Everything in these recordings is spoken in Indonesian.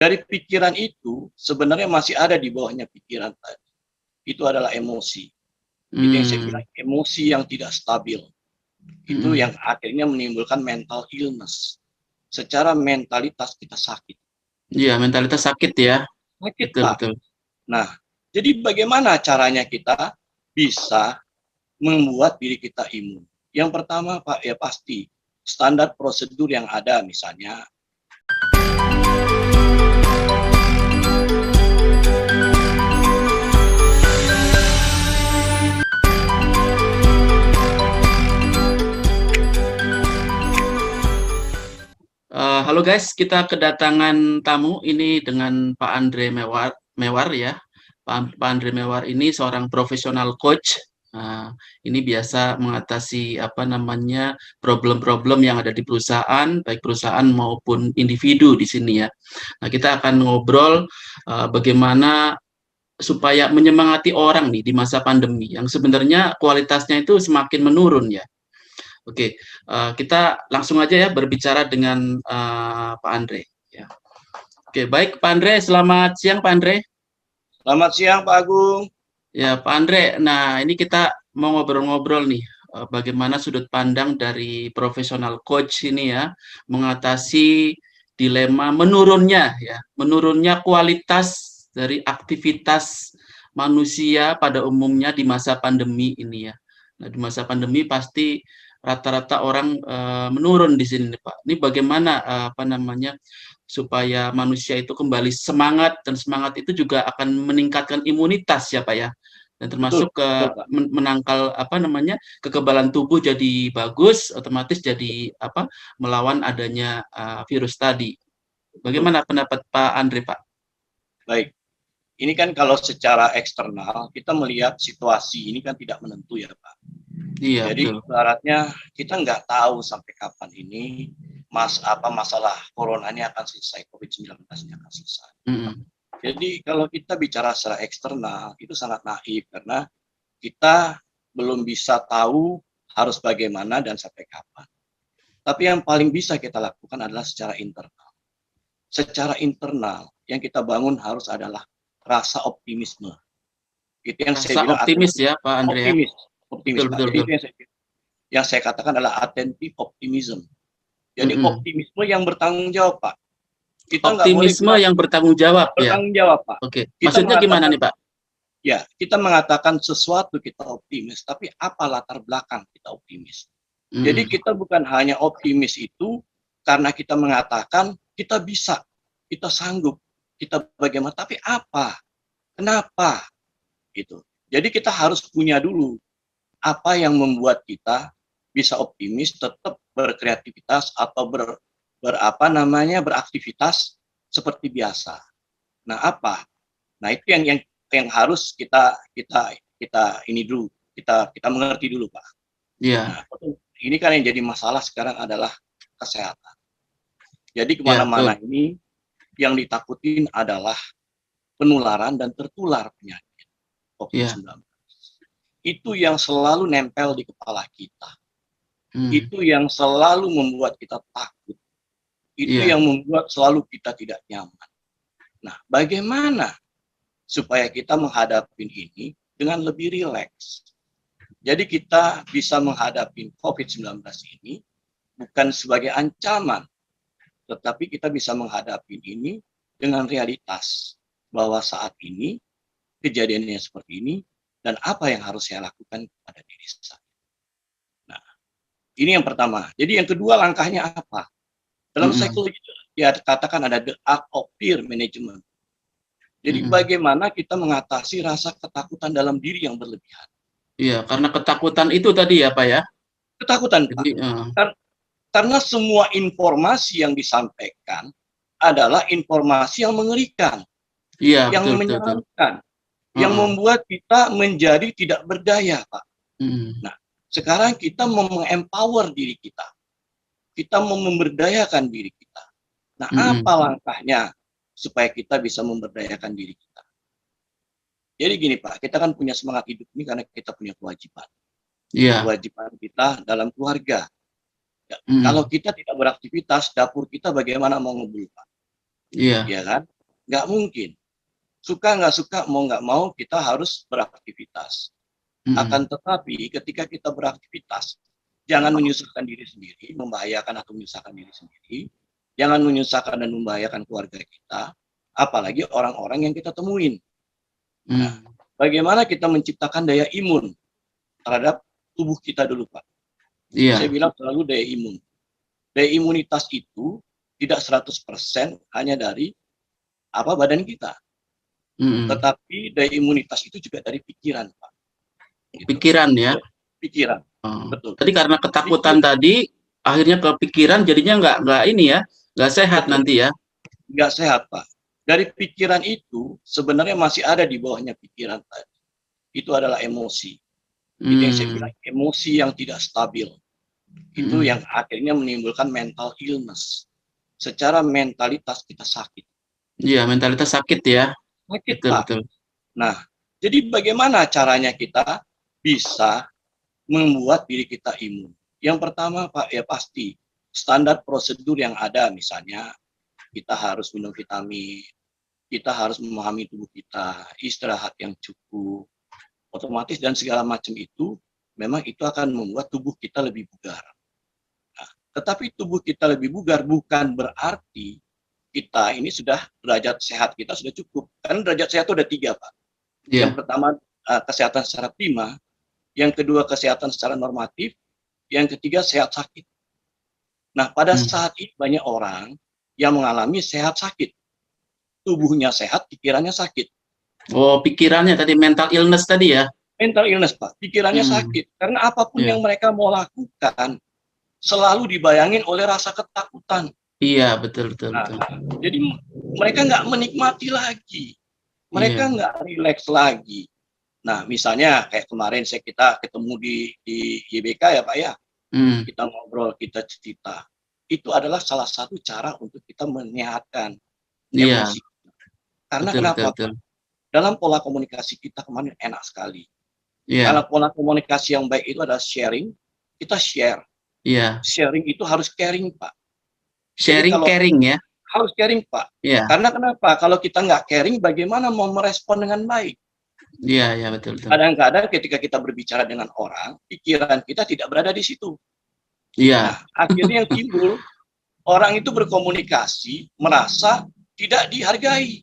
Dari pikiran itu sebenarnya masih ada di bawahnya pikiran tadi. Itu adalah emosi. Itu yang saya bilang, emosi yang tidak stabil. Itu yang akhirnya menimbulkan mental illness. Secara mentalitas kita sakit. Iya, mentalitas sakit ya. Sakit, Betul, Pak. betul. Nah, jadi bagaimana caranya kita bisa membuat diri kita imun? Yang pertama, Pak, ya pasti standar prosedur yang ada, misalnya Halo guys, kita kedatangan tamu ini dengan Pak Andre Mewar ya. Pak Andre Mewar ini seorang profesional coach. Ini biasa mengatasi apa namanya problem-problem yang ada di perusahaan, baik perusahaan maupun individu di sini ya. Nah, kita akan ngobrol bagaimana supaya menyemangati orang nih di masa pandemi yang sebenarnya kualitasnya itu semakin menurun ya. Oke, kita langsung aja ya berbicara dengan Pak Andre. Ya. Oke, baik Pak Andre, selamat siang Pak Andre. selamat siang Pak Agung. Ya Pak Andre, nah ini kita mau ngobrol-ngobrol nih, bagaimana sudut pandang dari profesional coach ini ya, mengatasi dilema menurunnya kualitas dari aktivitas manusia pada umumnya di masa pandemi ini ya. Nah, di masa pandemi pasti rata-rata orang menurun di sini Pak. Ini bagaimana apa namanya supaya manusia itu kembali semangat, dan semangat itu juga akan meningkatkan imunitas ya Pak ya, dan Betul, termasuk ke betul Pak. menangkal apa namanya kekebalan tubuh jadi bagus, otomatis jadi apa melawan adanya virus tadi. Betul. Bagaimana pendapat Pak Andre Pak? Baik. Ini kan kalau secara eksternal kita melihat situasi ini kan tidak menentu ya Pak. Iya Jadi betul. ibaratnya kita nggak tahu sampai kapan ini masalah corona ini akan selesai, COVID-19 ini akan selesai. Jadi kalau kita bicara secara eksternal itu sangat naif karena kita belum bisa tahu harus bagaimana dan sampai kapan. Tapi yang paling bisa kita lakukan adalah secara internal. Secara internal yang kita bangun harus adalah rasa optimisme. Itu yang saya Rasa bilang optimis ya Pak Andre ya. optimis, Betul Pak. betul Jadi betul. itu yang saya katakan adalah attentive optimism. Jadi optimisme yang bertanggung jawab, Pak. Kita nggak boleh Optimisme bilang yang bertanggung jawab ya. bertanggung jawab, Pak. Oke. Kita Maksudnya gimana mengatakan, nih Pak? ya, kita mengatakan sesuatu kita optimis, tapi apa latar belakang kita optimis? Jadi kita bukan hanya optimis itu karena kita mengatakan kita bisa, kita sanggup, kita bagaimana, tapi apa? Kenapa? Gitu. Jadi kita harus punya dulu apa yang membuat kita bisa optimis, tetap berkreativitas atau beraktivitas seperti biasa. Nah, apa? Nah, itu yang harus kita ini dulu, kita mengerti dulu, Pak. Iya. Nah, ini kan yang jadi masalah sekarang adalah kesehatan. Jadi Ya, kemana-mana ini yang ditakutin adalah penularan dan tertular penyakit COVID-19. Itu yang selalu nempel di kepala kita. Itu yang selalu membuat kita takut. Itu yang membuat selalu kita tidak nyaman. Nah, bagaimana supaya kita menghadapi ini dengan lebih rileks? Jadi kita bisa menghadapi COVID-19 ini bukan sebagai ancaman, tetapi kita bisa menghadapi ini dengan realitas bahwa saat ini kejadiannya seperti ini dan apa yang harus saya lakukan pada diri saya. Nah, ini yang pertama. Jadi yang kedua langkahnya apa? Dalam psikologi ya katakan ada the art of fear management. Jadi bagaimana kita mengatasi rasa ketakutan dalam diri yang berlebihan. Iya, karena ketakutan itu tadi ya Pak ya. Ketakutan Pak. Karena semua informasi yang disampaikan adalah informasi yang mengerikan, yang menyeramkan, yang membuat kita menjadi tidak berdaya, Pak. Nah, sekarang kita mau empower diri kita. Kita mau memberdayakan diri kita. Nah, apa langkahnya supaya kita bisa memberdayakan diri kita? Jadi gini Pak, kita kan punya semangat hidup ini karena kita punya kewajiban. Kewajiban kita dalam keluarga. Ya, kalau kita tidak beraktivitas, dapur kita bagaimana mau ngebul Pak? Iya. ya kan? Nggak mungkin. Suka nggak suka, mau nggak mau kita harus beraktivitas. Akan tetapi ketika kita beraktivitas, jangan menyusahkan diri sendiri, membahayakan atau menyusahkan diri sendiri, jangan menyusahkan dan membahayakan keluarga kita, apalagi orang-orang yang kita temuin. Nah, bagaimana kita menciptakan daya imun terhadap tubuh kita dulu, Pak? Iya. Saya bilang selalu daya imun. Daya imunitas itu tidak 100% hanya dari badan kita. Tetapi daya imunitas itu juga dari pikiran, Pak. Gitu. Pikiran ya? Pikiran, betul. Jadi karena ketakutan tadi, akhirnya ke pikiran, jadinya nggak ini ya, nggak sehat betul. Nanti ya? Nggak sehat, Pak. Dari pikiran itu sebenarnya masih ada di bawahnya pikiran tadi. Itu adalah emosi. Itu yang saya bilang, emosi yang tidak stabil. Itu yang akhirnya menimbulkan mental illness. Secara mentalitas kita sakit. Iya, mentalitas sakit ya. Sakit, betul, Pak. Betul. Nah, jadi bagaimana caranya kita bisa membuat diri kita imun? Yang pertama, Pak, ya pasti standar prosedur yang ada, misalnya kita harus minum vitamin, kita harus memahami tubuh kita, istirahat yang cukup, otomatis dan segala macam itu, memang itu akan membuat tubuh kita lebih bugar. Nah, tetapi tubuh kita lebih bugar bukan berarti kita ini sudah derajat sehat kita sudah cukup. Karena derajat sehat itu ada 3, Pak. Yeah. Yang pertama kesehatan secara prima, yang kedua kesehatan secara normatif, yang ketiga sehat sakit. Nah, pada saat ini banyak orang yang mengalami sehat sakit. Tubuhnya sehat, pikirannya sakit. Oh, pikirannya tadi mental illness tadi ya? Mental illness, Pak. Pikirannya sakit. Karena apapun yang mereka mau lakukan selalu dibayangin oleh rasa ketakutan. Iya, betul. Jadi mereka nggak menikmati lagi. Mereka nggak rileks lagi. Nah, misalnya kayak kemarin kita ketemu di YBK ya, Pak ya. Kita ngobrol, kita cerita. Itu adalah salah satu cara untuk kita menyehatkan emosi. Karena kenapa, Pak? Dalam pola komunikasi kita kemarin enak sekali. Karena pola komunikasi yang baik itu adalah sharing, kita share. Sharing itu harus caring, Pak. Sharing caring ya? Harus caring, Pak. Karena kenapa? Kalau kita nggak caring, bagaimana mau merespon dengan baik? Iya, betul. Kadang-kadang ketika kita berbicara dengan orang, pikiran kita tidak berada di situ. Iya. Nah, akhirnya yang timbul, orang itu berkomunikasi, merasa tidak dihargai.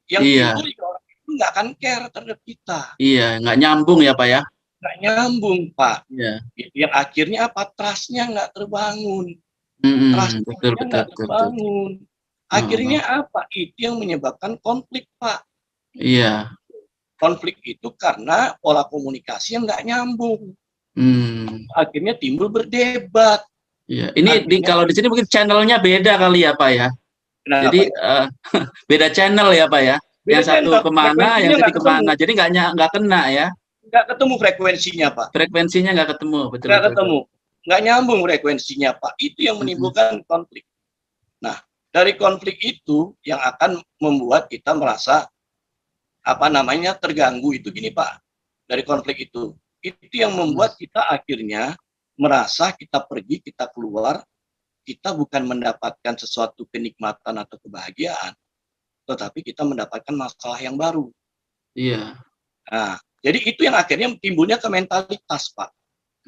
Yang timbul orang itu nggak akan care terhadap kita. Iya, nggak nyambung ya, Pak ya? Nggak nyambung, Pak. Iya. Yang akhirnya apa? Trust-nya nggak terbangun. Betul. Terbangun. Akhirnya apa? Itu yang menyebabkan konflik, Pak. Iya. Konflik itu karena pola komunikasi yang nggak nyambung. Akhirnya timbul berdebat. Iya. Ini kalau di sini mungkin channelnya beda kali ya, Pak ya. Kenapa? Jadi beda channel ya, Pak ya. Yang satu kemana, yang tadi kemana. Jadi nggak kena ya. Nggak ketemu frekuensinya, Pak. Frekuensinya nggak ketemu, betul. Nggak ketemu. Nggak nyambung frekuensinya, Pak. Itu yang menimbulkan konflik. Nah, dari konflik itu yang akan membuat kita merasa terganggu itu gini, Pak. Dari konflik itu yang membuat kita akhirnya merasa kita pergi, kita keluar, kita bukan mendapatkan sesuatu kenikmatan atau kebahagiaan, tetapi kita mendapatkan masalah yang baru. Iya. Nah, jadi itu yang akhirnya timbulnya ke mentalitas, Pak.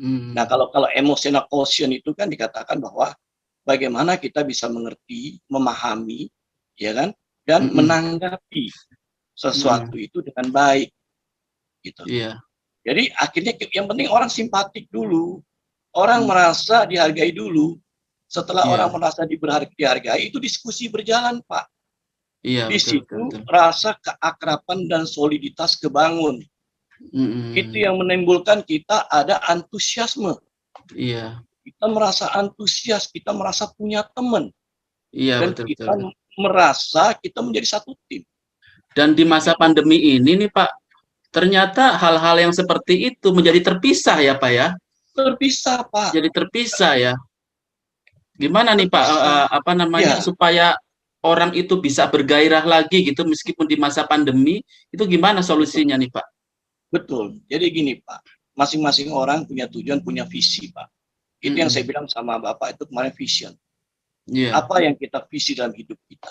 Nah, kalau emotional quotient itu kan dikatakan bahwa bagaimana kita bisa mengerti, memahami, ya kan, dan menanggapi sesuatu itu dengan baik, gitu. Iya. Jadi akhirnya yang penting orang simpatik dulu, orang merasa dihargai dulu. Setelah orang merasa dihargai, itu diskusi berjalan, Pak. Iya. Di situ rasa keakraban dan soliditas kebangun. Itu yang menimbulkan kita ada antusiasme. Iya. Kita merasa antusias, kita merasa punya teman. Iya, dan betul. Kita merasa kita menjadi satu tim. Dan di masa pandemi ini nih, Pak, ternyata hal-hal yang seperti itu menjadi terpisah ya, Pak ya? Terpisah, Pak. Jadi terpisah ya. Gimana nih, Pak, supaya orang itu bisa bergairah lagi gitu meskipun di masa pandemi, itu gimana solusinya nih, Pak? Betul. Jadi gini, Pak. Masing-masing orang punya tujuan, punya visi, Pak. Itu yang saya bilang sama Bapak itu kemarin vision. Apa yang kita visi dalam hidup kita.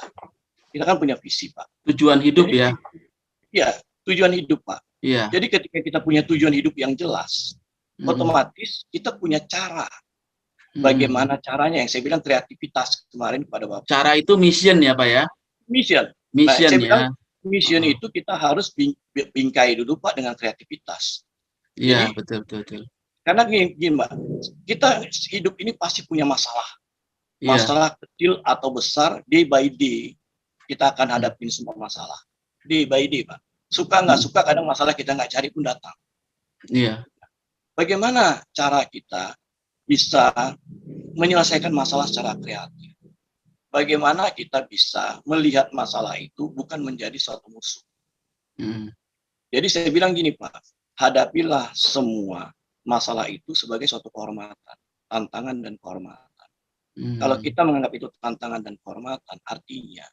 Kita kan punya visi, Pak. Tujuan hidup. Jadi, ya. Ya, tujuan hidup, Pak. Iya. Jadi ketika kita punya tujuan hidup yang jelas, otomatis kita punya cara. Bagaimana caranya, yang saya bilang kreativitas kemarin kepada Bapak. Cara itu mission ya, Pak ya? Mission. Mission, saya ya. bilang mission itu kita harus bingkai dulu, Pak, dengan kreativitas. Iya, Jadi, betul. karena gini, Mbak, kita hidup ini pasti punya masalah. Masalah kecil atau besar, day by day, kita akan hadapin semua masalah. Day by day, Pak. Suka nggak suka, kadang masalah kita nggak cari pun datang. Iya. Bagaimana cara kita bisa menyelesaikan masalah secara kreatif? Bagaimana kita bisa melihat masalah itu bukan menjadi suatu musuh? Jadi saya bilang gini, Pak, hadapilah semua masalah itu sebagai suatu kehormatan, tantangan dan kehormatan. Kalau kita menganggap itu tantangan dan kehormatan, artinya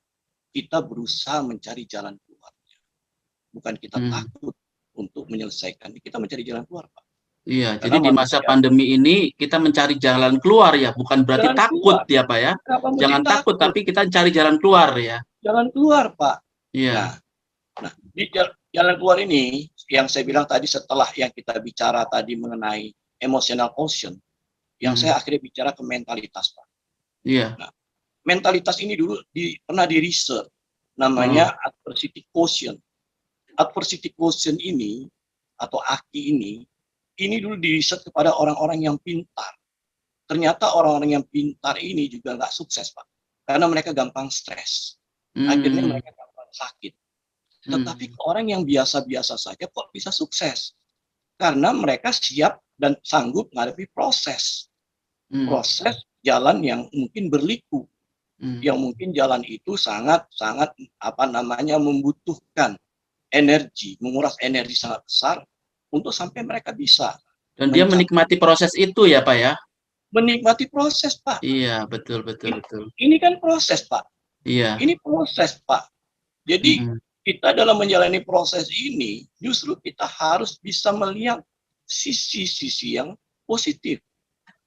kita berusaha mencari jalan keluarnya. Bukan kita takut untuk menyelesaikan, kita mencari jalan keluar, Pak. Iya, jadi di masa pandemi ini kita mencari jalan keluar ya, bukan berarti takut ya, Pak ya. Jangan takut, tapi kita cari jalan keluar ya. Jalan keluar, Pak. Iya. Nah, di jalan keluar ini, yang saya bilang tadi setelah yang kita bicara tadi mengenai emotional quotient, yang saya akhirnya bicara ke mentalitas, Pak. Iya. Nah, mentalitas ini dulu pernah di research, namanya adversity quotient. Adversity quotient ini, atau AQI ini dulu di riset kepada orang-orang yang pintar. Ternyata orang-orang yang pintar ini juga nggak sukses, Pak. Karena mereka gampang stres. Akhirnya mereka gampang sakit. Tetapi orang yang biasa-biasa saja kok bisa sukses? Karena mereka siap dan sanggup menghadapi proses. Proses jalan yang mungkin berliku. Yang mungkin jalan itu sangat-sangat membutuhkan energi, menguras energi sangat besar untuk sampai mereka bisa. Dan dia menikmati proses itu ya, Pak ya? Menikmati proses, Pak. Iya, betul. Ini kan proses, Pak. Iya. Ini proses, Pak. Jadi kita dalam menjalani proses ini, justru kita harus bisa melihat sisi-sisi yang positif.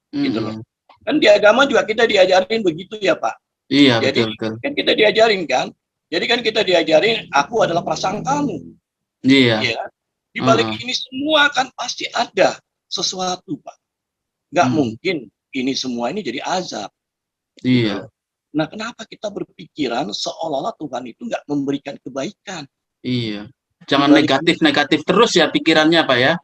Gitu loh. Kan di agama juga kita diajarin begitu ya, Pak. Iya, jadi, betul. Kan kita diajarin kan. Jadi kan kita diajarin, aku adalah prasangkamu. Iya. Ya. Di balik ini semua kan pasti ada sesuatu, Pak. Nggak mungkin ini semua ini jadi azab. Iya. Nah, kenapa kita berpikiran seolah-olah Tuhan itu nggak memberikan kebaikan? Iya. Jangan negatif-negatif terus ya pikirannya, Pak ya?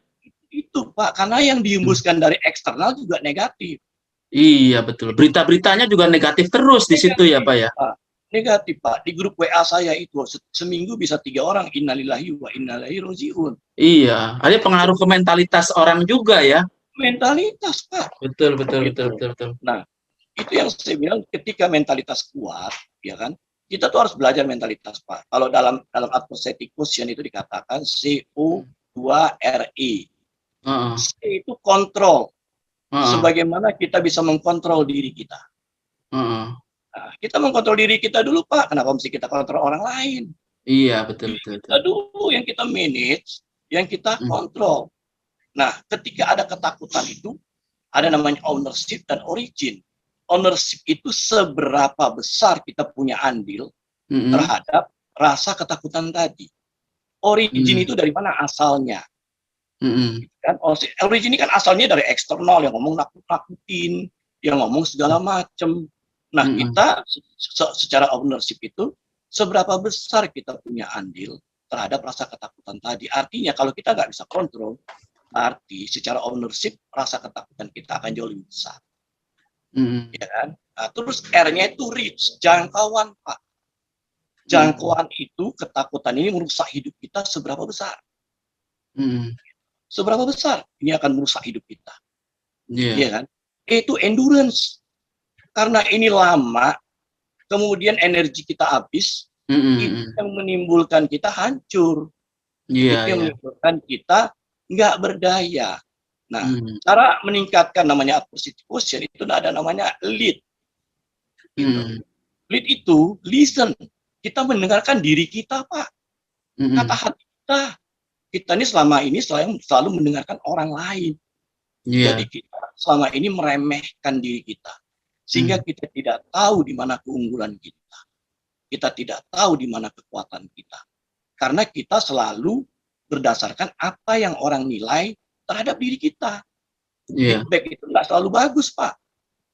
Itu, Pak. Karena yang dihembuskan dari eksternal juga negatif. Iya, betul. Berita-beritanya juga negatif terus di situ ya, Pak ya? Pak. Negatif, Pak. Di grup WA saya itu seminggu bisa 3 orang, innalillahi wa inna ilaihi raji'un. Iya, ada pengaruh ke mentalitas orang juga ya. Mentalitas, Pak. Betul. Nah, itu yang saya bilang, ketika mentalitas kuat, ya kan, kita tuh harus belajar mentalitas, Pak. Kalau dalam adversity quotient itu dikatakan CO2RE. C itu kontrol. Sebagaimana kita bisa mengkontrol diri kita. Nah, kita mengkontrol diri kita dulu, Pak. Kenapa mesti kita kontrol orang lain? Iya, betul. Kita dulu yang kita manage, yang kita kontrol. Nah, ketika ada ketakutan itu, ada namanya ownership dan origin. Ownership itu seberapa besar kita punya andil terhadap rasa ketakutan tadi. Origin itu dari mana asalnya? Kan, origin ini kan asalnya dari eksternal, yang ngomong nakut-nakutin, yang ngomong segala macam. Nah, kita secara ownership itu seberapa besar kita punya andil terhadap rasa ketakutan tadi. Artinya kalau kita nggak bisa kontrol, arti secara ownership rasa ketakutan kita akan jauh lebih besar. Ya kan? Nah, terus R-nya itu reach, jangkauan, Pak. Jangkauan itu, ketakutan ini merusak hidup kita seberapa besar? Seberapa besar ini akan merusak hidup kita? Ya kan? Itu endurance. Karena ini lama, kemudian energi kita habis, itu yang menimbulkan kita hancur. Itu yang menimbulkan kita nggak berdaya. Nah, cara meningkatkan namanya adversity quotient itu ada namanya lead. Gitu. Lead itu listen. Kita mendengarkan diri kita, Pak. Kata hati kita. Kita ini selama ini selalu mendengarkan orang lain. Jadi kita selama ini meremehkan diri kita. Sehingga kita tidak tahu di mana keunggulan kita. kita tidak tahu di mana kekuatan kita. Karena kita selalu berdasarkan apa yang orang nilai terhadap diri kita. Feedback itu nggak selalu bagus, Pak.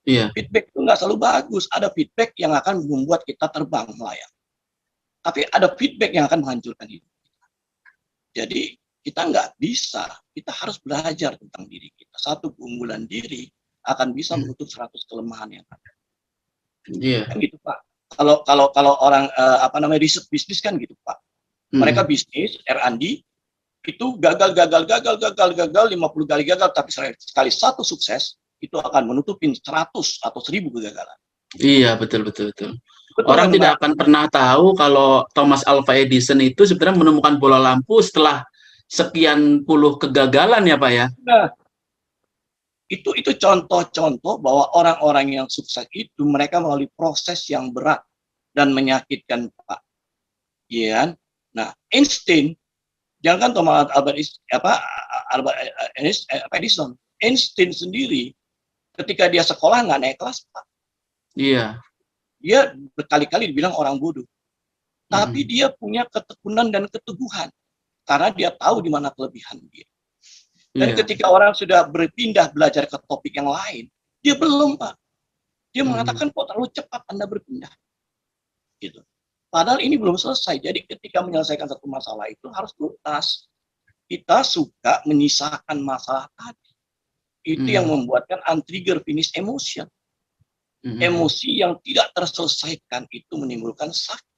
Feedback itu nggak selalu bagus. Ada feedback yang akan membuat kita terbang melayang. Tapi ada feedback yang akan menghancurkan hidup kita. Jadi kita nggak bisa, kita harus belajar tentang diri kita. Satu keunggulan diri akan bisa menutup 100 kelemahan yang ada. Kan gitu, Pak. Kalau orang riset bisnis kan gitu, Pak. Mereka bisnis R&D itu gagal 50 kali gagal, tapi sekali satu sukses itu akan menutupin 100 atau 1000 kegagalan. Iya, betul. Orang kan, tidak akan pernah tahu kalau Thomas Alva Edison itu sebenarnya menemukan bola lampu setelah sekian puluh kegagalan ya, Pak ya. Nah, itu contoh-contoh bahwa orang-orang yang sukses itu mereka melalui proses yang berat dan menyakitkan, Pak. Iya kan? Nah, Einstein, jangan Thomas Edison. Einstein sendiri ketika dia sekolah nggak naik kelas, Pak. Iya. Dia berkali-kali dibilang orang bodoh. Tapi dia punya ketekunan dan keteguhan karena dia tahu di mana kelebihan dia. Dan ketika orang sudah berpindah belajar ke topik yang lain, dia belum, Pak. Dia mengatakan, kok terlalu cepat Anda berpindah. Gitu. Padahal ini belum selesai. Jadi ketika menyelesaikan satu masalah itu harus tuntas. Kita suka menyisakan masalah tadi. Itu yang membuatkan untrigger finish emotion. Emosi yang tidak terselesaikan itu menimbulkan sakit.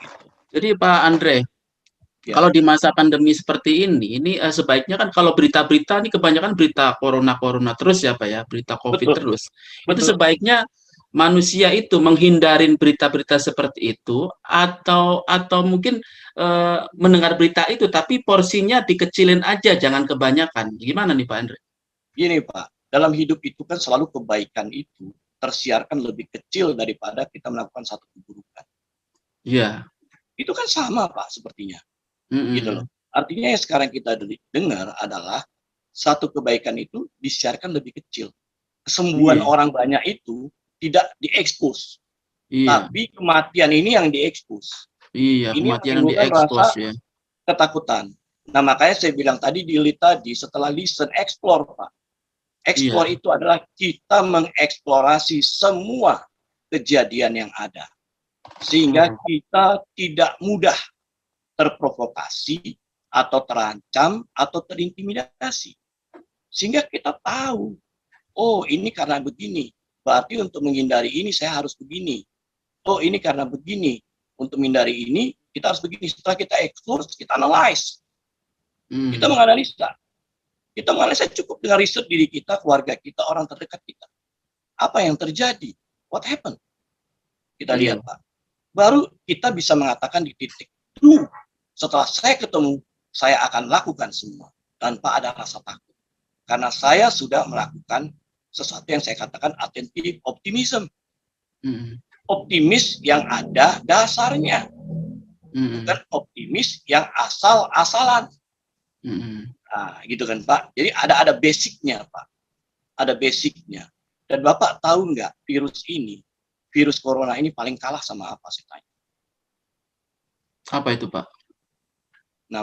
Gitu. Jadi Pak Andre, kalau di masa pandemi seperti ini sebaiknya kan kalau berita-berita ini kebanyakan berita corona terus ya Pak ya, berita COVID terus. Itu sebaiknya manusia itu menghindarin berita-berita seperti itu atau mungkin mendengar berita itu tapi porsinya dikecilin aja, jangan kebanyakan. Gimana nih Pak Andre? Gini Pak, dalam hidup itu kan selalu kebaikan itu tersiarkan lebih kecil daripada kita melakukan satu keburukan. Iya. Itu kan sama Pak sepertinya. Gitu loh. Artinya yang sekarang kita dengar adalah satu kebaikan itu disiarkan lebih kecil. Kesembuhan orang banyak itu tidak diekspos. Tapi kematian ini yang diekspos. Iya, ini kematian yang diekspos ya. Ketakutan. Nah, makanya saya bilang tadi di lead tadi setelah listen, explore Pak. Explore itu adalah kita mengeksplorasi semua kejadian yang ada. Sehingga kita tidak mudah terprovokasi atau terancam atau terintimidasi. Sehingga kita tahu, oh ini karena begini, berarti untuk menghindari ini saya harus begini. Oh ini karena begini, untuk menghindari ini kita harus begini. Setelah kita explore, kita analyze. Kita menganalisa. Kita menganalisa cukup dengan riset diri kita, keluarga kita, orang terdekat kita. Apa yang terjadi? What happened? Kita lihat Pak. Baru kita bisa mengatakan di titik itu. Setelah saya ketemu, saya akan lakukan semua tanpa ada rasa takut. Karena saya sudah melakukan sesuatu yang saya katakan authentic optimism. Optimis yang ada dasarnya. Bukan optimis yang asal-asalan. Nah, gitu kan Pak. Jadi ada basicnya Pak. Ada basicnya. Dan Bapak tahu nggak virus corona ini paling kalah sama apa saya tanya? Apa itu Pak? Nah,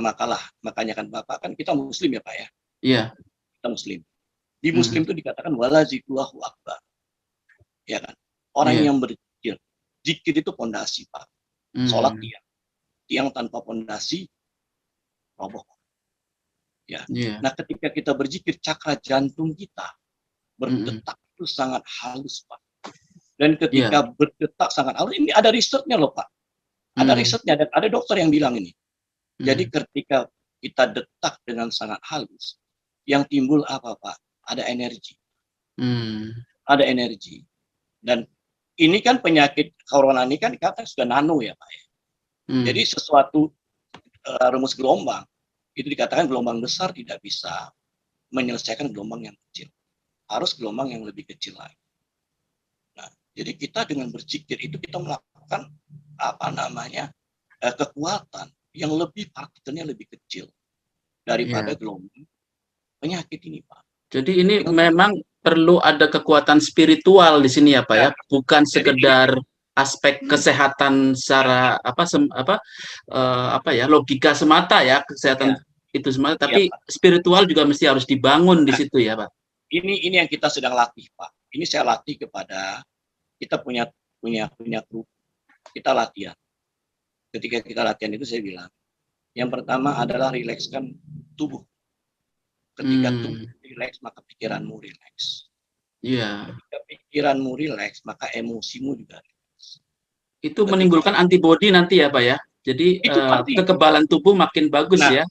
makanya kan Bapak kan kita Muslim ya Pak ya. Iya. Kita Muslim. Di Muslim itu dikatakan wala zikrullahu akbar. Ya kan. Orang yang berzikir. Zikir itu pondasi Pak. Sholat tiang tanpa pondasi roboh. Ya. Nah, ketika kita berzikir cakra jantung kita berdetak itu sangat halus Pak. Dan ketika berdetak sangat halus, ini ada risetnya loh Pak. Ada risetnya dan ada dokter yang bilang ini. Jadi ketika kita detak dengan sangat halus, yang timbul apa Pak? Ada energi. Ada energi. Dan ini kan penyakit corona ini kan dikatakan sudah nano ya Pak. Jadi sesuatu rumus gelombang, itu dikatakan gelombang besar tidak bisa menyelesaikan gelombang yang kecil. Harus gelombang yang lebih kecil lagi. Nah, jadi kita dengan berzikir itu kita melakukan kekuatan yang lebih partikelnya lebih kecil daripada gelombang penyakit ini Pak. Jadi ini memang perlu ada kekuatan spiritual di sini ya Pak ya, bukan sekedar aspek kesehatan secara logika semata ya, kesehatan Ya, itu semata, ya, tapi Pak. spiritual juga mesti harus dibangun di Nah, situ ya, Pak. ini yang kita sedang latih, Pak. Ini saya latih kepada kita punya grup, kita latihan. Ketika kita latihan itu saya bilang, yang pertama adalah rilekskan tubuh. Ketika tubuh rileks, maka pikiranmu rileks. Iya. Ketika pikiranmu rileks, maka emosimu juga rileks. Itu menimbulkan antibodi nanti ya, Pak ya. Jadi Itu pasti. kekebalan tubuh makin bagus ya.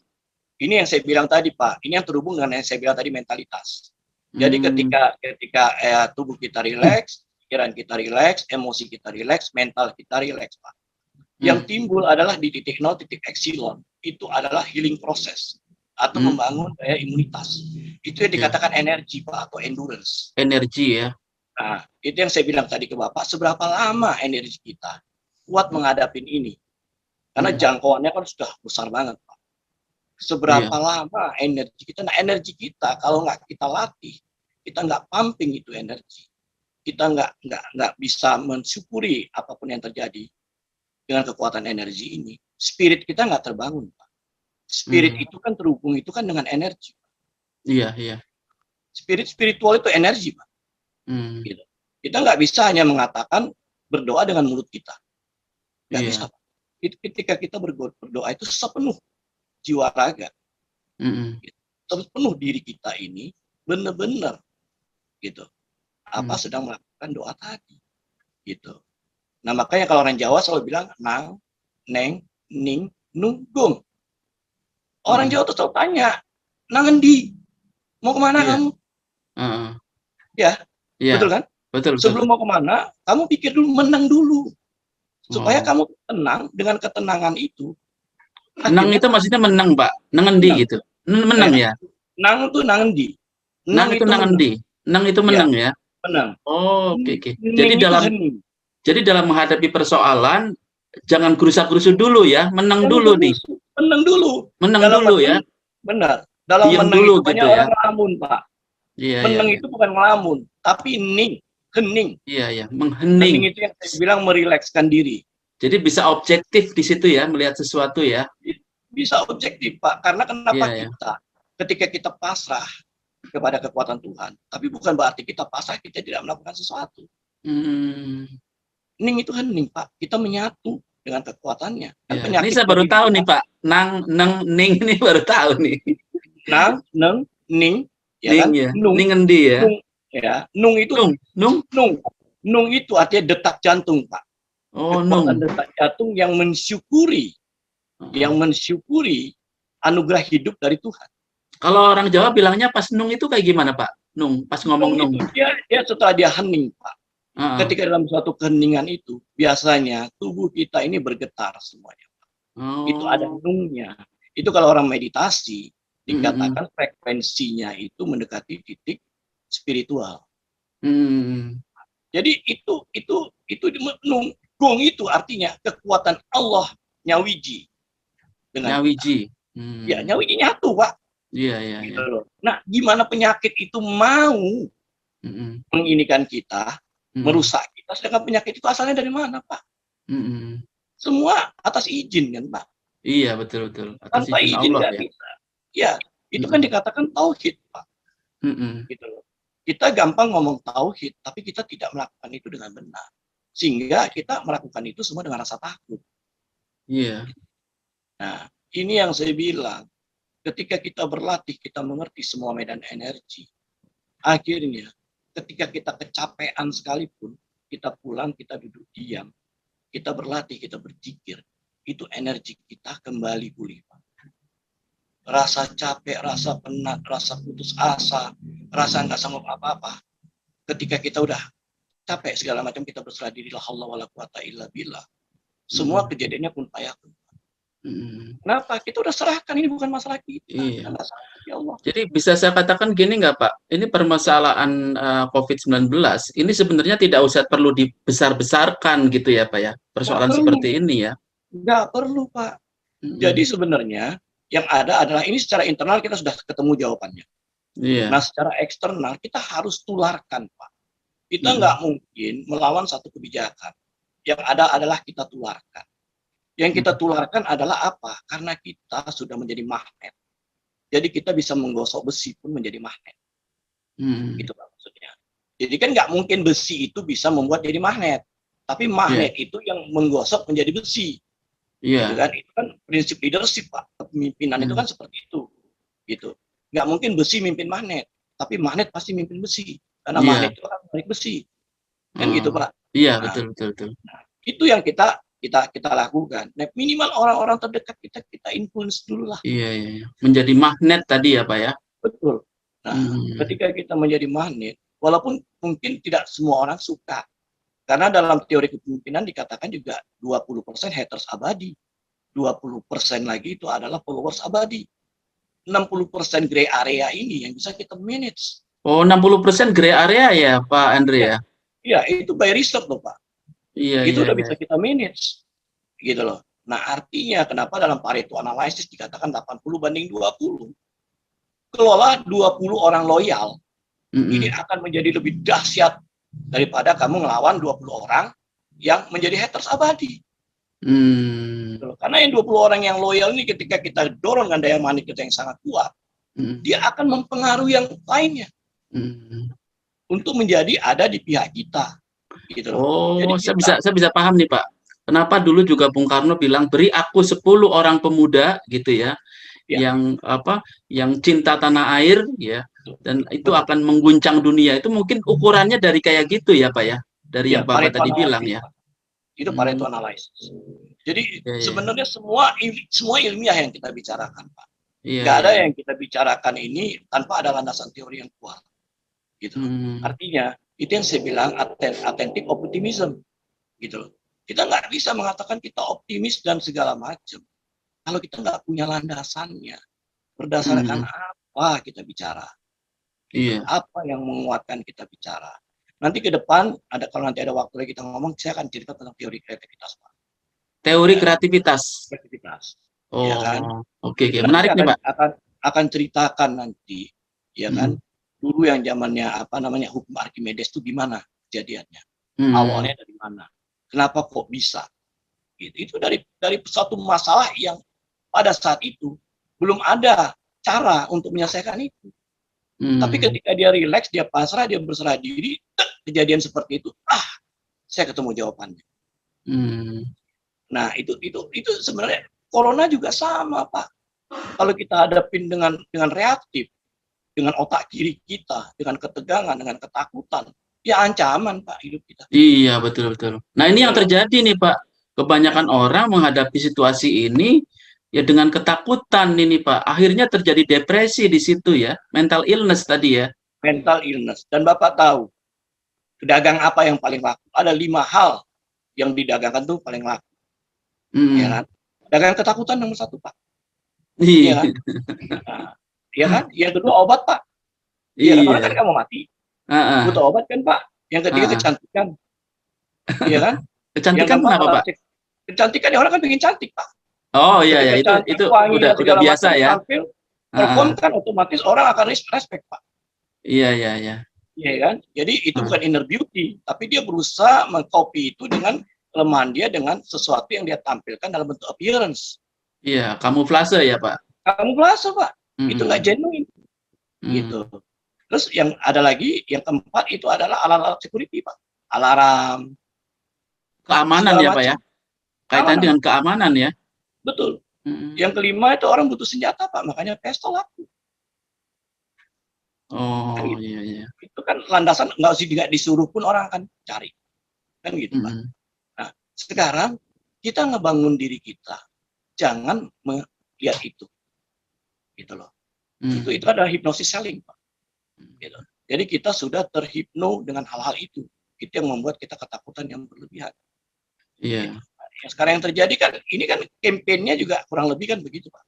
Ini yang saya bilang tadi, Pak. Ini yang terhubung dengan yang saya bilang tadi, mentalitas. Jadi ketika tubuh kita rileks, pikiran kita rileks, emosi kita rileks, mental kita rileks, Pak. Yang timbul adalah di titik 0, titik epsilon. Itu adalah healing proses atau membangun daya imunitas. Itu yang dikatakan energi, Pak, atau endurance. Energi ya. Nah, itu yang saya bilang tadi ke Bapak, seberapa lama energi kita kuat menghadapi ini. Karena jangkauannya kan sudah besar banget, Pak. Seberapa lama energi kita, nah energi kita kalau nggak kita latih, kita nggak pumping itu energi, kita nggak bisa mensyukuri apapun yang terjadi dengan kekuatan energi ini, spirit kita nggak terbangun, Pak. Spirit itu kan terhubung itu kan dengan energi. Iya, iya. Spiritual itu energi, Pak. Gitu. Kita nggak bisa hanya mengatakan berdoa dengan mulut kita. Nggak bisa, Pak. Ketika kita berdoa itu sepenuh jiwa raga. Sepenuh diri kita ini benar-benar gitu. Sedang melakukan doa tadi. Gitu. Nah, makanya kalau orang Jawa selalu bilang nang, neng, ning, nunggung. Orang Jawa tuh selalu tanya, nangendi, mau kemana kamu? Ya, betul kan? Betul. Sebelum mau kemana, kamu pikir dulu, menang dulu. Supaya kamu tenang, dengan ketenangan itu. Menang itu maksudnya menang, Pak? Nangendi gitu? Menang ya? Nang itu nangendi. Nang itu nangendi? Nang itu menang ya? Menang. Oh, oke. Jadi dalam menghadapi persoalan, jangan gerusa-gerusu dulu ya, menang dulu nih. Menang dulu. Menang dulu ya. Benar. Dalam menang dulu itu banyak gitu orang ngelamun, Pak. Menang itu bukan ngelamun, tapi hening. Iya, menghening. Hening itu yang saya bilang merilekskan diri. Jadi bisa objektif di situ ya, melihat sesuatu ya. Bisa objektif, Pak. Karena kenapa kita, ketika kita pasrah kepada kekuatan Tuhan, tapi bukan berarti kita pasrah, kita tidak melakukan sesuatu. Ning itu hening, Pak. Kita menyatu dengan kekuatannya. Ini saya baru tahu nih, Pak. Nang, ning ini baru tahu nih. Nang, neng, ning, ya ning, kan? Ya. Ning endi ya? Nung itu nung itu artinya detak jantung, Pak. Kekuatan detak jantung yang mensyukuri, anugerah hidup dari Tuhan. Kalau orang Jawa bilangnya pas nung itu kayak gimana, Pak? Nung, pas ngomong nung. Dia setelah dia hening, Pak. Ketika dalam suatu keheningan itu, biasanya tubuh kita ini bergetar semuanya, Pak. Itu ada nungnya. Itu kalau orang meditasi, dikatakan frekuensinya itu mendekati titik spiritual. Jadi itu nunggung itu artinya kekuatan Allah nyawiji dengan nyawiji. Ya, nyawiji nyatu, Pak. Iya. Nah, gimana penyakit itu mau menginikan kita, merusak kita, sedangkan penyakit itu asalnya dari mana, Pak? Semua atas izin kan, Pak? Iya, betul. Atas tanpa izin nggak bisa. Ya, itu kan dikatakan tauhid, Pak. Gitu loh. Kita gampang ngomong tauhid, tapi kita tidak melakukan itu dengan benar. Sehingga kita melakukan itu semua dengan rasa takut. Iya. Nah, ini yang saya bilang. Ketika kita berlatih, kita mengerti semua medan energi. Akhirnya, ketika kita kecapean sekalipun, kita pulang, kita duduk diam. Kita berlatih, kita berzikir. Itu energi kita kembali pulih. Rasa capek, rasa penat, rasa putus asa, rasa nggak sanggup apa-apa. Ketika kita udah capek segala macam, kita berserah diri, la haula wala quwata illa billah. Semua kejadiannya pun payahun. Kenapa? Kita udah serahkan, ini bukan masalah kita. Iya. Ya Allah. Jadi bisa saya katakan gini nggak, Pak? Ini permasalahan COVID-19 ini sebenarnya tidak usah perlu dibesar-besarkan gitu ya, Pak ya? Persoalan seperti ini ya? Nggak perlu, Pak. Jadi sebenarnya yang ada adalah ini secara internal kita sudah ketemu jawabannya. Iya. Nah, secara eksternal kita harus tularkan, Pak. Kita nggak mungkin melawan satu kebijakan. yang ada adalah kita tularkan. Yang kita tularkan adalah apa? Karena kita sudah menjadi magnet. Jadi kita bisa menggosok besi pun menjadi magnet. Gitu Pak maksudnya. Jadi kan nggak mungkin besi itu bisa membuat jadi magnet. Tapi magnet itu yang menggosok menjadi besi. Gitu kan? Itu kan prinsip leadership Pak. Kepemimpinan itu kan seperti itu. Gitu. Nggak mungkin besi mimpin magnet. Tapi magnet pasti mimpin besi. Karena magnet itu akan menarik besi. Kan gitu Pak. Iya, Nah, betul. Nah, itu yang kita lakukan. Nah, minimal orang-orang terdekat kita influence dulu lah. Iya. Menjadi magnet tadi ya Pak ya. Betul. Nah, ketika kita menjadi magnet, walaupun mungkin tidak semua orang suka, karena dalam teori kepemimpinan dikatakan juga 20% haters abadi, 20% lagi itu adalah followers abadi, 60% gray area ini yang bisa kita manage. Oh, 60% gray area ya Pak Andre ya? Iya, itu by riset loh Pak. Iya. Itu udah bisa kita manage. Gitu loh. Nah, artinya kenapa dalam Pareto Analysis dikatakan 80/20? Kelola 20 orang loyal, ini akan menjadi lebih dahsyat daripada kamu ngelawan 20 orang yang menjadi haters abadi. Karena yang 20 orang yang loyal ini ketika kita dorong dengan daya magnet kita yang sangat kuat, dia akan mempengaruhi yang lainnya untuk menjadi ada di pihak kita. Gitu loh. Oh, Jadi saya bisa paham nih Pak. Kenapa dulu juga Bung Karno bilang beri aku 10 orang pemuda gitu ya, yang cinta tanah air ya, dan itu akan mengguncang dunia. Itu mungkin ukurannya dari kayak gitu ya Pak ya, dari yang Bapak tadi bilang ya. Itu Pareto Analysis. Jadi sebenarnya semua ilmiah yang kita bicarakan Pak. Nggak ada yang kita bicarakan ini tanpa ada landasan teori yang kuat. Gitu. Artinya itu yang saya bilang authentic optimism. Gitu loh. Kita nggak bisa mengatakan kita optimis dan segala macam kalau kita nggak punya landasannya. Berdasarkan apa kita bicara? Gitu. Apa yang menguatkan kita bicara? Nanti ke depan kalau nanti ada waktu lagi kita ngomong, saya akan cerita tentang teori kreativitas, Pak. Teori kreativitas. Oh, ya kan? Oke. Menarik nih, Pak. Akan ceritakan nanti, ya kan? Dulu yang zamannya hukum Archimedes itu gimana kejadiannya? Awalnya dari mana? Kenapa kok bisa? Gitu. Itu dari satu masalah yang pada saat itu belum ada cara untuk menyelesaikan itu. Tapi ketika dia rileks, dia pasrah, dia berserah diri, kejadian seperti itu, saya ketemu jawabannya. Nah, itu sebenarnya corona juga sama, Pak. Kalau kita hadapin dengan reaktif, dengan otak kiri kita, dengan ketegangan, dengan ketakutan, ya ancaman, Pak, hidup kita. Iya, betul. Nah, ini yang terjadi nih, Pak. Kebanyakan orang menghadapi situasi ini ya dengan ketakutan ini, Pak. Akhirnya terjadi depresi di situ ya, mental illness tadi ya. Mental illness. Dan Bapak tahu, pedagang apa yang paling laku? Ada 5 hal yang didagangkan tuh paling laku. Ya kan? Dagangan ketakutan nomor 1, Pak. Iya kan? Iya kan? Yang kedua obat, Pak. Iya, orang kan nggak mau mati. Butuh obat kan, Pak. Yang ketiga kecantikan. Iya kan? Kecantikan kenapa, Pak? Kecantikan ya orang kan pengen cantik, Pak. Oh iya, itu udah biasa ya. Perform kan otomatis orang akan respect, Pak. Iya. Iya kan? Jadi itu bukan inner beauty, tapi dia berusaha mengcopy itu dengan kelemahan dia dengan sesuatu yang dia tampilkan dalam bentuk appearance. Iya, kamuflase ya, Pak. Kamuflase, Pak. Itu nggak genuine. Gitu. Terus yang ada lagi, yang keempat itu adalah alat-alat security, Pak. Alarm. Keamanan ya, Pak ya. Kaitan dengan keamanan ya. Betul. Yang kelima itu orang butuh senjata, Pak. Makanya pistol laku. Oh, iya. Itu kan landasan nggak disuruh pun orang akan cari. Kan gitu, Pak. Nah, sekarang kita ngebangun diri kita. Jangan melihat itu. Gitu loh. Itu adalah hipnosis selling, Pak. Gitu. Jadi kita sudah terhipno dengan hal-hal itu. Itu yang membuat kita ketakutan yang berlebihan. Iya. Gitu. Yang sekarang yang terjadi kan, ini kan kampanyenya juga kurang lebih kan begitu, Pak.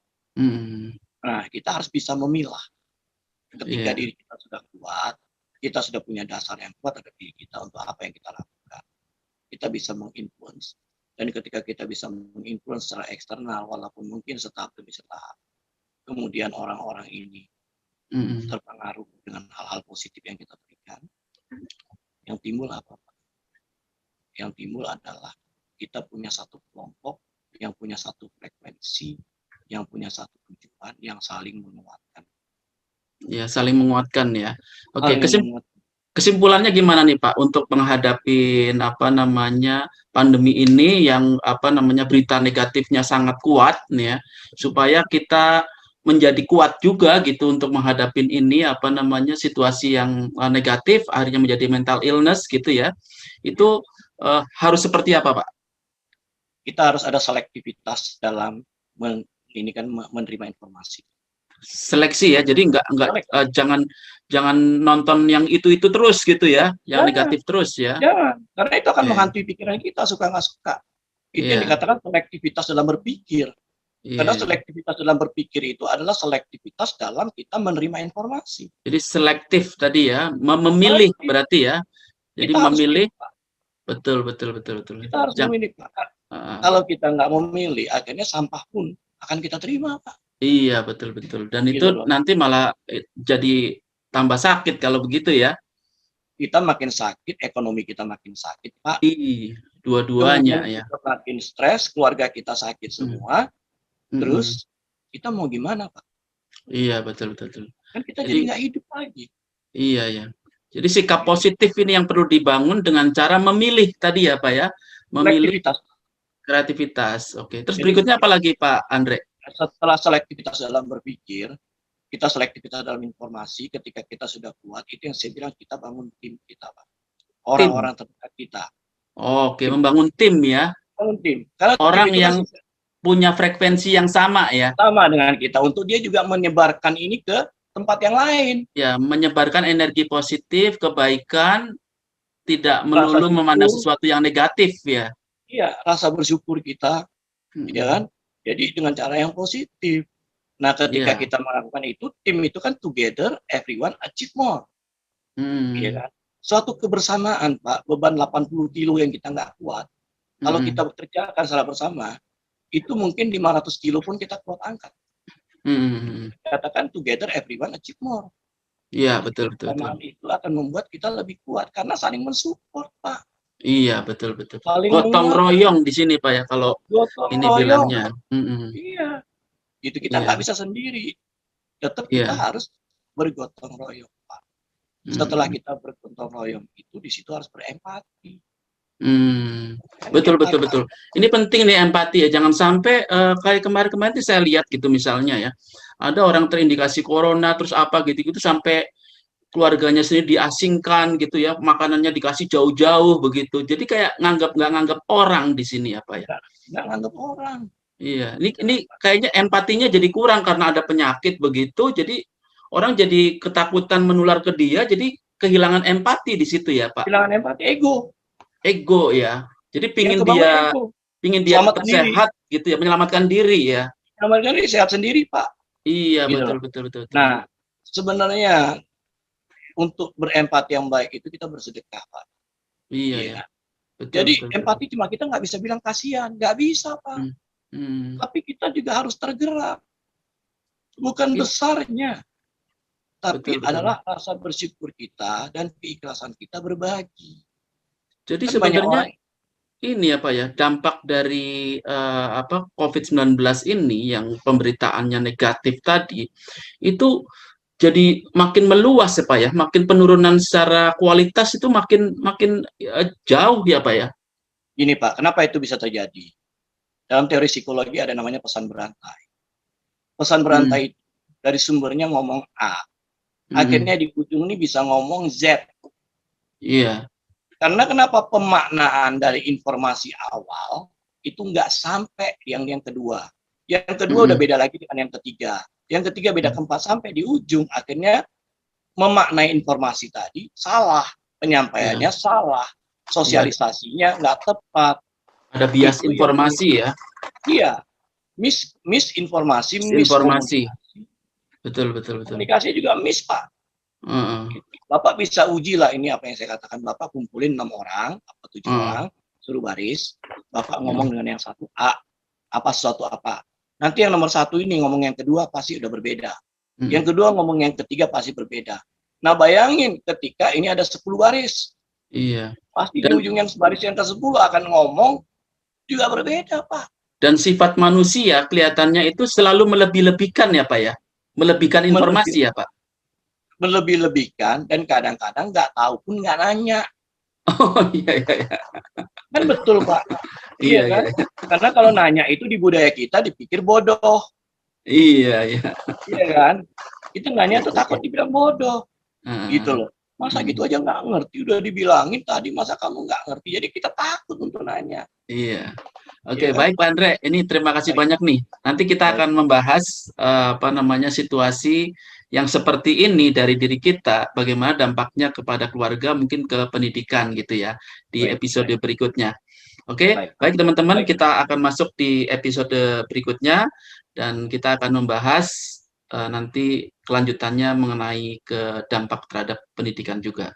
Nah, kita harus bisa memilah. Ketika diri kita sudah kuat, kita sudah punya dasar yang kuat pada diri kita untuk apa yang kita lakukan. Kita bisa menginfluence. Dan ketika kita bisa menginfluence secara eksternal, walaupun mungkin setahap demi setahap, kemudian orang-orang ini terpengaruh dengan hal-hal positif yang kita berikan, yang timbul apa? yang timbul adalah kita punya satu kelompok yang punya satu frekuensi, yang punya satu tujuan, yang saling menguatkan. Ya, saling menguatkan ya. Oke, Saling menguatkan. kesimpulannya gimana nih Pak untuk menghadapi pandemi ini yang berita negatifnya sangat kuat nih ya, supaya kita menjadi kuat juga gitu untuk menghadapi ini situasi yang negatif akhirnya menjadi mental illness gitu ya. Itu harus seperti apa Pak? Kita harus ada selektivitas dalam menerima informasi. Seleksi ya, jadi jangan nonton yang itu terus gitu ya, yang negatif terus ya. Jangan, karena itu akan menghantui pikiran kita, suka nggak suka. Itu yang dikatakan selektivitas dalam berpikir. Karena selektivitas dalam berpikir itu adalah selektivitas dalam kita menerima informasi. Jadi selektif tadi ya, memilih berarti ya. Jadi kita memilih. Betul. Kita harus memilih, Pak. Kalau kita nggak memilih, akhirnya sampah pun akan kita terima, Pak. Iya, betul. Dan itu nanti malah jadi tambah sakit kalau begitu ya. Kita makin sakit, ekonomi kita makin sakit, Pak. Dua-duanya ya. Kita makin stres, keluarga kita sakit semua. Terus kita mau gimana, Pak? Iya, betul. Kan kita jadi nggak hidup lagi. Iya ya. Jadi sikap positif ini yang perlu dibangun dengan cara memilih tadi ya, Pak ya. Memilih kreativitas. Oke. Terus berikutnya apa lagi, Pak Andre? Setelah selektivitas dalam berpikir, kita selektivitas dalam informasi. Ketika kita sudah kuat, itu yang saya bilang kita bangun tim kita, Pak. Orang-orang terdekat kita. Oke, membangun tim ya. Bangun tim. Karena orang yang punya frekuensi yang sama ya. Sama dengan kita. Untuk dia juga menyebarkan ini ke tempat yang lain. Ya, menyebarkan energi positif, kebaikan, tidak melulu memandang sesuatu yang negatif ya. Iya, rasa bersyukur kita, ya kan? Jadi dengan cara yang positif. Nah, ketika kita melakukan itu, tim itu kan together, everyone achieve more. Ya kan? Suatu kebersamaan, Pak. Beban 80 kilo yang kita nggak kuat. Kalau kita bekerjakan secara bersama, itu mungkin 500 kilo pun kita kuat angkat. Katakan together, everyone achieve more. Iya, betul. Itu akan membuat kita lebih kuat karena saling mensupport, Pak. Iya, betul. Gotong royong di sini, Pak ya, kalau ini bilangnya. Iya. Itu kita nggak bisa sendiri. Tetap kita harus bergotong royong, Pak. Setelah kita bergotong royong itu, di situ harus berempati. Betul. Ini penting nih empati ya. Jangan sampai kayak kemarin saya lihat gitu misalnya ya. Ada orang terindikasi corona terus apa gitu sampai keluarganya sendiri diasingkan gitu ya, makanannya dikasih jauh-jauh begitu. Jadi kayak nggak nganggap orang di sini apa ya? Nggak nganggap orang. Iya, ini kayaknya empatinya jadi kurang karena ada penyakit begitu. Jadi orang jadi ketakutan menular ke dia, jadi kehilangan empati di situ ya, Pak. Kehilangan empati, ego ya. Jadi pingin dia sehat gitu ya, menyelamatkan diri ya. Menyelamatkan diri, sehat sendiri, Pak. Iya, betul. Nah, sebenarnya untuk berempati yang baik itu kita bersedekah, Pak. Iya. Betul, jadi empati cuma kita nggak bisa bilang kasihan, nggak bisa, Pak. Tapi kita juga harus tergerak. Bukan besarnya, tapi adalah rasa bersyukur kita dan keikhlasan kita berbagi. Jadi sebenarnya ini apa ya, dampak dari COVID-19 ini yang pemberitaannya negatif tadi itu jadi makin meluas ya Pak ya, makin penurunan secara kualitas itu makin jauh ya Pak ya. Ini Pak, kenapa itu bisa terjadi? Dalam teori psikologi ada namanya pesan berantai. Pesan berantai itu dari sumbernya ngomong A, akhirnya di ujung ini bisa ngomong Z. Iya. Karena kenapa pemaknaan dari informasi awal itu nggak sampai yang kedua. Yang kedua udah beda lagi dengan yang ketiga. Yang ketiga beda keempat, sampai di ujung akhirnya memaknai informasi tadi salah, penyampaiannya salah, sosialisasinya nggak tepat. Ada bias informasi ya? Iya, misinformasi. Betul. Komunikasi juga miss, Pak. Bapak bisa uji lah ini apa yang saya katakan. Bapak kumpulin 6 orang, 7 orang, suruh baris. Bapak ngomong dengan yang satu A, sesuatu apa. Nanti yang nomor 1 ini ngomong yang kedua pasti udah berbeda. Yang kedua ngomong yang ketiga pasti berbeda. Nah bayangin ketika ini ada 10 baris. Iya. Pasti di Dan ujung yang baris yang ke-10 akan ngomong juga berbeda, Pak. dan sifat manusia kelihatannya itu selalu melebih-lebihkan ya, Pak ya? Melebihkan informasi ya, Pak? Melebih-lebihkan, dan kadang-kadang nggak tahu pun nggak nanya. Oh, iya, iya, iya. Kan betul, Pak. Iya Iya, kan? iya. Karena kalau nanya itu di budaya kita dipikir bodoh. Iya, iya. Iya kan? Kita nanya Oke, tuh takut oke. dibilang bodoh. Gitu Heeh. loh. Masa Hmm. gitu aja nggak ngerti, udah dibilangin tadi, masa kamu nggak ngerti? Jadi kita takut untuk nanya. Iya. Iya Oke, kan? baik Pak Andre. Ini terima kasih Baik, banyak nih. Nanti kita baik, akan membahas apa namanya situasi yang seperti ini dari diri kita, bagaimana dampaknya kepada keluarga, mungkin ke pendidikan gitu ya, di baik, episode baik, berikutnya. Oke, baik, baik teman-teman, baik, kita akan masuk di episode berikutnya dan kita akan membahas nanti kelanjutannya mengenai ke dampak terhadap pendidikan juga.